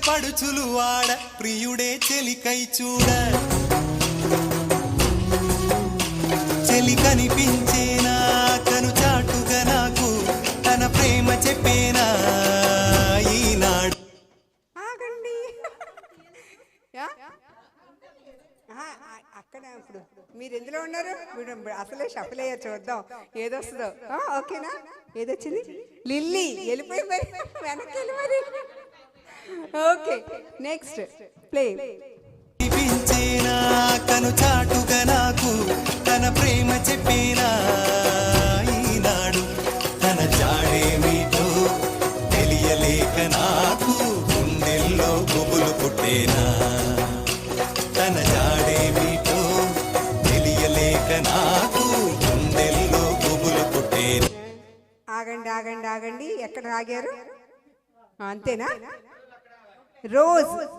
పడుచులు వాడ ప్రియుడే చెలికై చూడ చెలి కనిపించేనా కను చాటుగా నాకు తన ప్రేమ చెప్పేనా ఈనాడు. ఆగండి. అక్కడ ఇప్పుడు మీరు ఎందులో ఉన్నారు? అసలే షఫల్ అయ్యారు, చూద్దాం ఏదొస్తుందో. ఓకేనా? ఏదొచ్చింది? లిల్లీ వెళ్ళిపోయి మరి వెనక్కి వెళ్ళి మరి. Okay, next play. కనిపించేనా కను చాటుగా నాకు తన ప్రేమ చెప్పేనా ఈనాడు. తన జాడేమిటో తెలియలేక నాకు గుండెల్లో గుబులు పుట్టేనా. తన జాడేమిటో తెలియలేక నాకు గుండెల్లో గుబులు పుట్టేనా. ఆగండి ఆగండి ఆగండి, ఎక్కడ ఆగారు? అంతేనా? రోజ్